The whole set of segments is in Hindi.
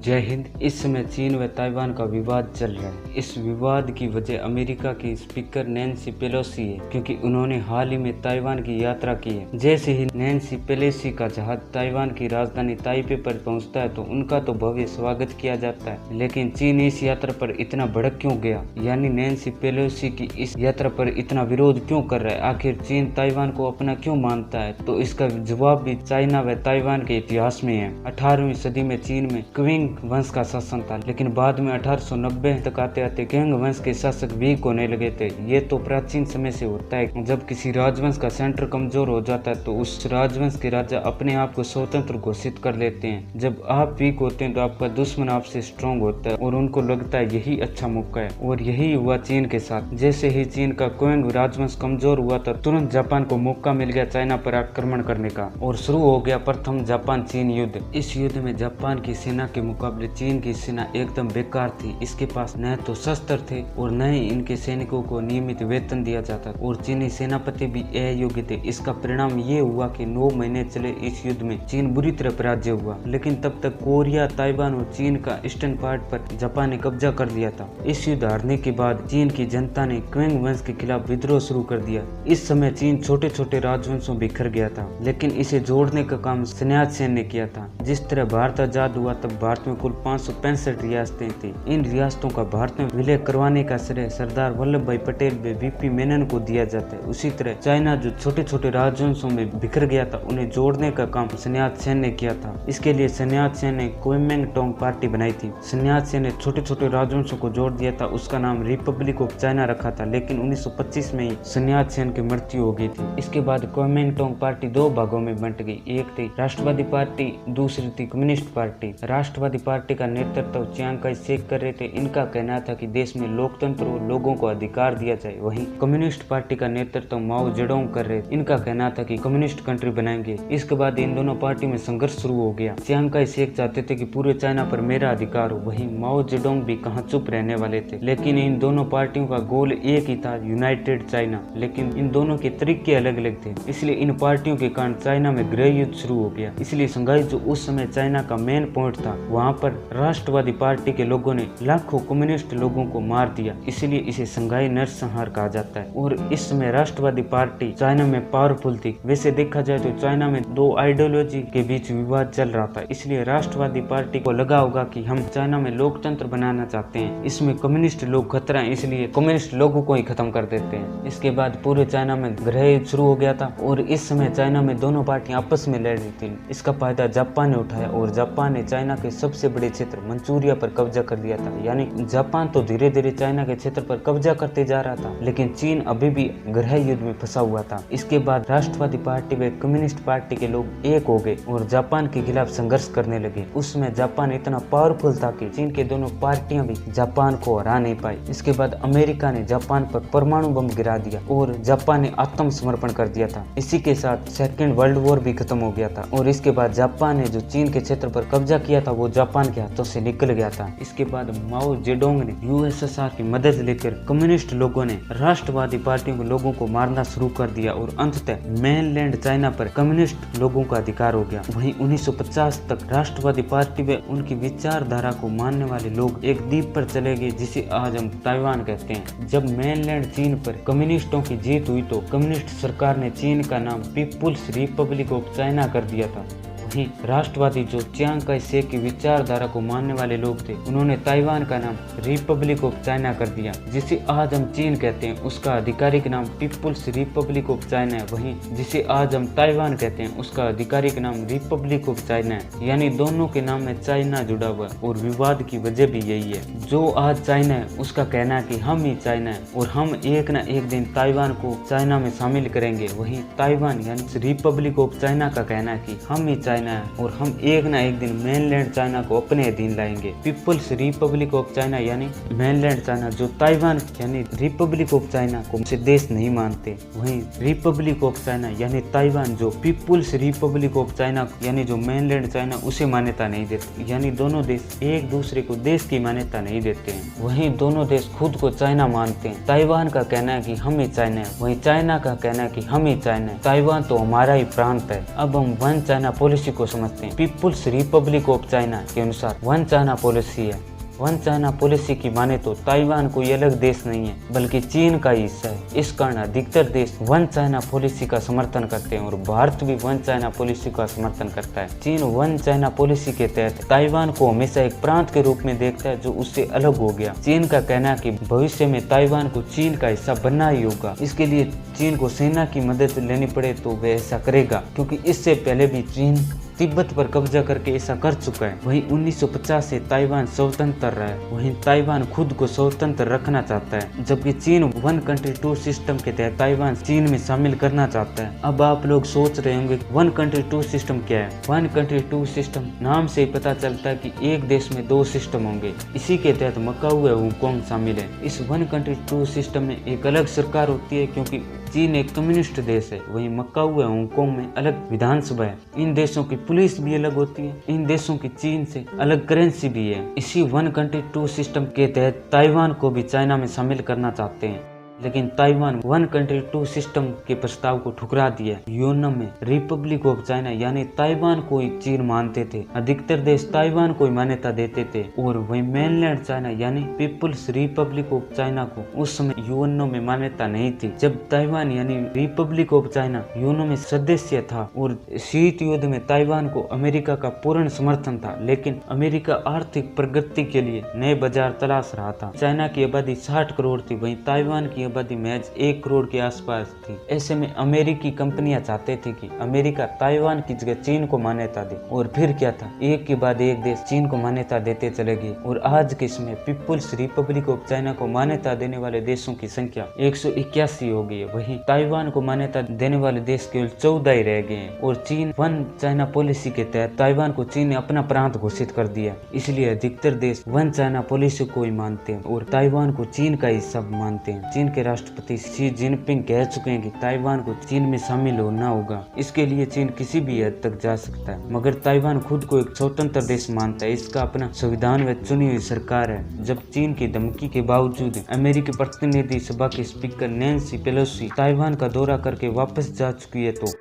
जय हिंद। इस समय चीन व ताइवान का विवाद चल रहा है। इस विवाद की वजह अमेरिका की स्पीकर नैन्सी पेलोसी है, क्योंकि उन्होंने हाल ही में ताइवान की यात्रा की है। जैसे ही नैन्सी पेलोसी का जहाज ताइवान की राजधानी ताइपे पर पहुंचता है तो उनका तो भव्य स्वागत किया जाता है, लेकिन चीन इस यात्रा पर इतना भड़क क्यों गया, यानी नैन्सी पेलोसी की इस यात्रा पर इतना विरोध क्यों कर रहा है। आखिर चीन ताइवान को अपना क्यों मानता है, तो इसका जवाब भी चाइना व ताइवान के इतिहास में है। 18वीं सदी में चीन में क्विंग वंश का शासन था, लेकिन बाद में 1890 तक आते आते क्विंग वंश के शासक वीक होने लगे थे। ये तो प्राचीन समय से होता है। जब किसी राजवंश का सेंटर कमजोर हो जाता है तो उस राजवंश के राजा अपने आप को स्वतंत्र घोषित कर लेते हैं। जब आप वीक होते हैं तो आपका दुश्मन आपसे स्ट्रांग होता है और उनको लगता है यही अच्छा मौका है, और यही हुआ चीन के साथ। जैसे ही चीन का क्विंग राजवंश कमजोर हुआ था, तुरंत जापान को मौका मिल गया चाइना पर आक्रमण करने का, और शुरू हो गया प्रथम जापान चीन युद्ध। इस युद्ध में जापान की सेना के मुकाबले चीन की सेना एकदम बेकार थी। इसके पास न तो शस्त्र थे और न ही इनके सैनिकों को नियमित वेतन दिया जाता, और चीनी सेनापति भी अयोग्य थे। इसका परिणाम ये हुआ कि 9 महीने चले इस युद्ध में चीन बुरी तरह पराजय हुआ। लेकिन तब तक कोरिया, ताइवान और चीन का ईस्टर्न पार्ट पर जापान ने कब्जा कर लिया था। इस युद्ध हारने के बाद चीन की जनता ने क्विंग वंश के खिलाफ विद्रोह शुरू कर दिया। इस समय चीन छोटे छोटे राजवंशों बिखर गया था, लेकिन इसे जोड़ने का काम सन्यासी सेन ने किया था। जिस तरह भारत आजाद हुआ तब भारत में कुल 565 रियासतें थी। इन रियासतों का भारत में विलय करवाने का श्रेय सरदार वल्लभ भाई पटेल व वीपी मेनन को दिया जाता है। उसी तरह चाइना जो छोटे छोटे राजवंशों में बिखर गया था, उन्हें जोड़ने का काम सन्यासी सेन ने किया था। इसके लिए सन्यासी सेन ने कुओमिंटांग पार्टी बनाई थी। सन्यासी सेन ने छोटे छोटे राजवंशों को जोड़ दिया था। उसका नाम रिपब्लिक ऑफ चाइना रखा था, लेकिन 1925 में ही सन्यासी सेन की मृत्यु हो गई थी। इसके बाद कुओमिंटांग पार्टी 2 भागों में बंट गई। एक थी राष्ट्रवादी पार्टी, दूसरी थी कम्युनिस्ट पार्टी। राष्ट्रवादी पार्टी का नेतृत्व चियांग काई शेक कर रहे थे। इनका कहना था कि देश में लोकतंत्र हो, लोगों को अधिकार दिया जाए। वहीं कम्युनिस्ट पार्टी का नेतृत्व माओ जेडोंग कर रहे थे। इनका कहना था कि कम्युनिस्ट कंट्री बनाएंगे। इसके बाद इन दोनों पार्टियों में संघर्ष शुरू हो गया। चियांग काई शेक चाहते थे कि पूरे चाइना पर मेरा अधिकार हो, वहीं माओ जेडोंग भी कहाँ चुप रहने वाले थे। लेकिन इन दोनों पार्टियों का गोल एक ही था, यूनाइटेड चाइना। लेकिन इन दोनों के तरीके अलग अलग थे, इसलिए इन पार्टियों के कारण चाइना में गृह युद्ध शुरू हो गया। इसलिए शंघाई जो उस समय चाइना का मेन पॉइंट था, वहाँ पर राष्ट्रवादी पार्टी के लोगों ने लाखों कम्युनिस्ट लोगों को मार दिया। इसलिए इसे शंघाई नरसंहार कहा जाता है। और इस समय राष्ट्रवादी पार्टी चाइना में पावरफुल थी। वैसे देखा जाए तो चाइना में 2 आइडियोलॉजी के बीच विवाद चल रहा था, इसलिए राष्ट्रवादी पार्टी को लगा होगा कि हम चाइना में लोकतंत्र बनाना चाहते हैं, इसमें कम्युनिस्ट लोग खतरा है, इसलिए कम्युनिस्ट लोगों को ही खत्म कर देते हैं। इसके बाद पूरे चाइना में गृह युद्ध शुरू हो गया था, और इस समय चाइना में दोनों पार्टियां आपस में लड़ रही थी। इसका फायदा जापान ने उठाया, और जापान ने चाइना के सबसे बड़े क्षेत्र मंचूरिया पर कब्जा कर लिया था। यानी जापान तो धीरे धीरे चाइना के क्षेत्र पर कब्जा करते जा रहा था, लेकिन चीन अभी भी गृह युद्ध में फंसा हुआ था। इसके बाद राष्ट्रवादी पार्टी व कम्युनिस्ट पार्टी के लोग एक हो गए और जापान के खिलाफ संघर्ष करने लगे। उसमें जापान इतना पावरफुल था कि चीन के दोनों पार्टियां भी जापान को हरा नहीं पाई। इसके बाद अमेरिका ने जापान पर परमाणु बम गिरा दिया और जापान ने आत्मसमर्पण कर दिया था। इसी के साथ सेकेंड वर्ल्ड वॉर भी खत्म हो गया था, और इसके बाद जापान ने जो चीन के क्षेत्र पर कब्जा किया था वो जापान के हाथों से निकल गया था। इसके बाद माओ जेडोंग ने यूएसएसआर की मदद लेकर कम्युनिस्ट लोगों ने राष्ट्रवादी पार्टियों के लोगों को मारना शुरू कर दिया, और अंततः मेनलैंड चाइना पर कम्युनिस्ट लोगों का अधिकार हो गया। वहीं 1950 तक राष्ट्रवादी पार्टी व उनकी विचारधारा को मानने वाले लोग एक द्वीप पर चले गए, जिसे आज हम ताइवान कहते हैं। जब मेनलैंड चीन पर कम्युनिस्टों की जीत हुई तो कम्युनिस्ट सरकार ने चीन का नाम पीपुल्स रिपब्लिक ऑफ चाइना कर दिया था। वहीं राष्ट्रवादी जो चियांग काई शेक की विचारधारा को मानने वाले लोग थे, उन्होंने ताइवान का नाम रिपब्लिक ऑफ चाइना कर दिया, जिसे आज हम चीन कहते हैं। उसका आधिकारिक नाम पीपुल्स रिपब्लिक ऑफ चाइना है। वहीं जिसे आज हम ताइवान कहते हैं, उसका आधिकारिक नाम रिपब्लिक ऑफ चाइना है। यानी दोनों के नाम में चाइना जुड़ा हुआ है, और विवाद की वजह भी यही है। जो आज चाइना है उसका कहना है कि हम ही चाइना है, और हम एक न एक दिन ताइवान को चाइना में शामिल करेंगे। वहीं ताइवान यानी रिपब्लिक ऑफ चाइना का कहना है कि हम ही चाइना है, और हम एक ना एक दिन मेनलैंड चाइना को अपने अधीन लाएंगे। पीपुल्स रिपब्लिक ऑफ चाइना यानी मेनलैंड चाइना जो ताइवान यानी रिपब्लिक ऑफ चाइना को से देश नहीं मानते, वहीं रिपब्लिक ऑफ चाइना यानी ताइवान जो पीपुल्स रिपब्लिक ऑफ चाइना यानी जो मेनलैंड चाइना उसे मान्यता नहीं देते। यानी दोनों देश एक दूसरे को देश की मान्यता नहीं देते हैं। वहीं दोनों देश खुद को चाइना मानते हैं। ताइवान का कहना है कि हम ही चाइना है, वहीं चाइना का कहना है कि हम ही चाइना है। ताइवान तो हमारा ही प्रांत है। अब हम वन चाइना पॉलिसी पॉलिसी को समझते हैं। पीपुल्स रिपब्लिक ऑफ चाइना के अनुसार वन चाइना पॉलिसी है। वन चाइना पॉलिसी की माने तो ताइवान कोई अलग देश नहीं है बल्कि चीन का ही हिस्सा है। इस कारण अधिकतर देश वन चाइना पॉलिसी का समर्थन करते हैं और भारत भी वन चाइना पॉलिसी का समर्थन करता है। चीन वन चाइना पॉलिसी के तहत ताइवान को हमेशा एक प्रांत के रूप में देखता है जो उससे अलग हो गया। चीन का कहना है कि भविष्य में ताइवान को चीन का हिस्सा बनना ही होगा। इसके लिए चीन को सेना की मदद लेनी पड़े तो वह ऐसा करेगा, क्योंकि इससे पहले भी चीन तिब्बत पर कब्जा करके ऐसा कर चुका है। वहीं 1950 से ताइवान स्वतंत्र रहा है। वहीं ताइवान खुद को स्वतंत्र रखना चाहता है, जबकि चीन वन कंट्री टू सिस्टम के तहत ताइवान चीन में शामिल करना चाहता है। अब आप लोग सोच रहे होंगे वन कंट्री टू सिस्टम क्या है। वन कंट्री टू सिस्टम नाम से ही पता चलता है कि एक देश में दो सिस्टम होंगे। इसी के तहत मकाऊ व हांगकांग शामिल है। इस वन कंट्री टू सिस्टम में एक अलग सरकार होती है, क्योंकि चीन एक कम्युनिस्ट देश है। वहीं मकाऊ व हांगकांग में अलग विधानसभा है। इन देशों की पुलिस भी अलग होती है। इन देशों की चीन से अलग करेंसी भी है। इसी वन कंट्री टू सिस्टम के तहत ताइवान को भी चाइना में शामिल करना चाहते हैं, लेकिन Taiwan one country two system के प्रस्ताव को ठुकरा दिया। यूएनओ में रिपब्लिक ऑफ चाइना यानी ताइवान को ही चीन मानते थे। अधिकतर देश ताइवान को ही मान्यता देते थे और वही मेनलैंड चाइना यानी पीपुल्स रिपब्लिक ऑफ चाइना को उस समय यूएनओ में मान्यता नहीं थी। जब ताइवान यानी रिपब्लिक ऑफ चाइना यूएनओ में सदस्य था और शीत युद्ध में ताइवान को अमेरिका का पूर्ण समर्थन था, लेकिन अमेरिका आर्थिक प्रगति के लिए नए बाजार तलाश रहा था। चाइना की आबादी 60 करोड़ थी, वहीं ताइवान की आबादी महज 1 करोड़ के आसपास थी। ऐसे में अमेरिकी कंपनियां चाहते थे कि अमेरिका ताइवान की जगह चीन को मान्यता दे। और फिर क्या था, एक के बाद एक देश चीन को मान्यता देते चले गए और आज के समय पीपुल्स रिपब्लिक ऑफ चाइना को मान्यता देने वाले देशों की संख्या 181 हो गई है। वहीं ताइवान को मान्यता देने वाले देश केवल 14 ही रह गए हैं और चीन वन चाइना पॉलिसी के तहत ताइवान को चीन ने अपना प्रांत घोषित कर दिया। इसलिए अधिकतर देश वन चाइना पॉलिसी को ही मानते हैं और ताइवान को चीन का हिस्सा मानते हैं। चीन के राष्ट्रपति शी जिनपिंग कह चुके हैं कि ताइवान को चीन में शामिल होना होगा। इसके लिए चीन किसी भी हद तक जा सकता है, मगर ताइवान खुद को एक स्वतंत्र देश मानता है। इसका अपना संविधान व चुनी हुई सरकार है। जब चीन की धमकी के बावजूद अमेरिकी प्रतिनिधि सभा के स्पीकर नैन्सी पेलोसी ताइवान का दौरा करके वापस जा चुकी है, तो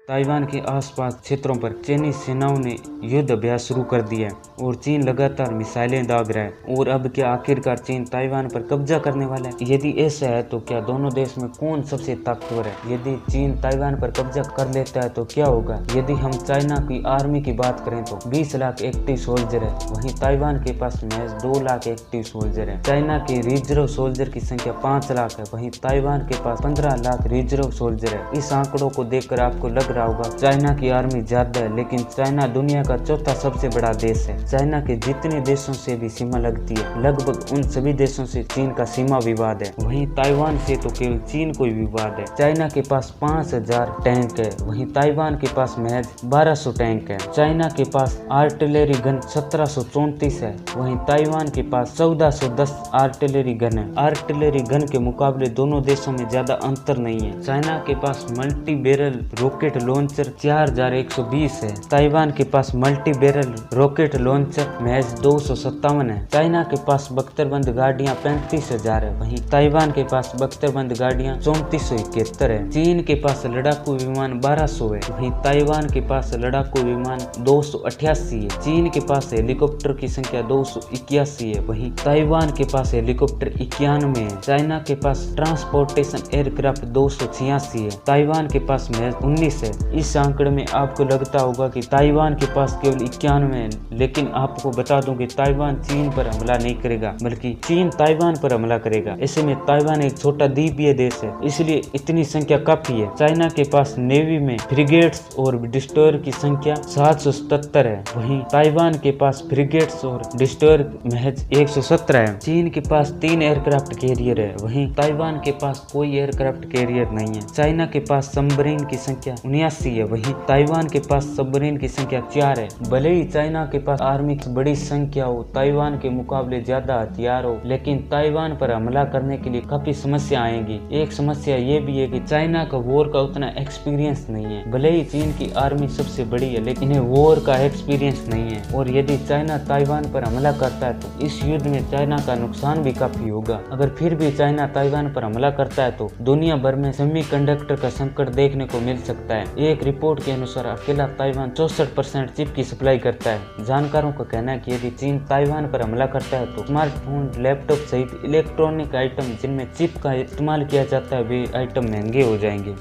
ताइवान के आसपास क्षेत्रों पर चीनी सेनाओं ने युद्ध अभ्यास शुरू कर दिया है और चीन लगातार मिसाइलें दाग रहा है। और अब क्या आखिरकार चीन ताइवान पर कब्जा करने वाला है? यदि ऐसा है तो क्या दोनों देश में कौन सबसे ताकतवर है? यदि चीन ताइवान पर कब्जा कर लेता है तो क्या होगा? यदि हम चाइना की आर्मी की बात करें तो 20 लाख एक्टिव सोल्जर है, वहीं ताइवान के पास महज 2 लाख एक्टिव सोल्जर है। चाइना के रिजर्व सोल्जर की संख्या 5 लाख है, वहीं ताइवान के पास 15 लाख रिजर्व सोल्जर है। इस आंकड़ों को देखकर आपको लग रहा होगा चाइना की आर्मी ज्यादा है, लेकिन चाइना दुनिया का चौथा सबसे बड़ा देश है। चाइना के जितने देशों से भी सीमा लगती है, लगभग उन सभी देशों से चीन का सीमा विवाद है। वहीं ताइवान से तो केवल चीन को ही विवाद है। चाइना के पास 5000 टैंक है, वहीं ताइवान के पास महज 1200 टैंक है। चाइना के पास आर्टिलरी गन 1734 है, वहीं ताइवान के पास 1410 आर्टिलरी गन है। आर्टिलरी गन के मुकाबले दोनों देशों में ज्यादा अंतर नहीं है। चाइना के पास मल्टी बैरल रॉकेट लॉन्चर 4120 है, ताइवान के पास मल्टी बैरल रॉकेट लॉन्चर महज 257 है। चाइना के पास बख्तरबंद गाड़ियां 35,000 है, वहीं ताइवान के पास बख्तरबंद गाड़ियां 3471 है। चीन के पास लड़ाकू विमान 1200 है, वहीं ताइवान के पास लड़ाकू विमान 288 है। चीन के पास हेलीकॉप्टर की संख्या 281 है, वहीं ताइवान के पास हेलीकॉप्टर 91 है। चाइना के पास ट्रांसपोर्टेशन एयरक्राफ्ट 286 है, ताइवान के पास महज 19 है। इस आंकड़े में आपको लगता होगा कि ताइवान के पास केवल 91 है, लेकिन आपको बता दूं कि ताइवान चीन पर हमला नहीं करेगा, बल्कि चीन ताइवान पर हमला करेगा। ऐसे में ताइवान एक छोटा द्वीपीय देश है, इसलिए इतनी संख्या काफी है। चाइना के पास नेवी में फ्रिगेट्स और डिस्ट्रॉयर की संख्या 777 है, वहीं ताइवान के पास फ्रिगेट्स और डिस्ट्रॉयर महज 117 है। चीन के पास 3 एयरक्राफ्ट कैरियर है, वहीं ताइवान के पास कोई एयरक्राफ्ट कैरियर नहीं है। चाइना के पास सबमरीन की संख्या 79 है, वहीं ताइवान के पास सबमरीन की संख्या 4 है। भले ही चाइना के पास आर्मी की बड़ी संख्या हो, ताइवान के मुकाबले ज्यादा हथियार हो, लेकिन ताइवान पर हमला करने के लिए काफी समस्या आएंगी। एक समस्या ये भी है कि चाइना का वॉर का उतना एक्सपीरियंस नहीं है। भले ही चीन की आर्मी सबसे बड़ी है, लेकिन इन्हें वॉर का एक्सपीरियंस नहीं है। और यदि चाइना ताइवान पर हमला करता है तो इस युद्ध में चाइना का नुकसान भी काफी होगा। अगर फिर भी चाइना ताइवान पर हमला करता है तो दुनिया भर में सेमीकंडक्टर का संकट देखने को मिल सकता है। एक रिपोर्ट के अनुसार अकेला ताइवान 64% चिप की सप्लाई करता है। जानकारों का कहना है कि यदि चीन ताइवान पर हमला करता है तो स्मार्टफोन, लैपटॉप सहित इलेक्ट्रॉनिक आइटम जिनमें चिप का इस्तेमाल किया जाता है वे आइटम महंगे हो जाएंगे।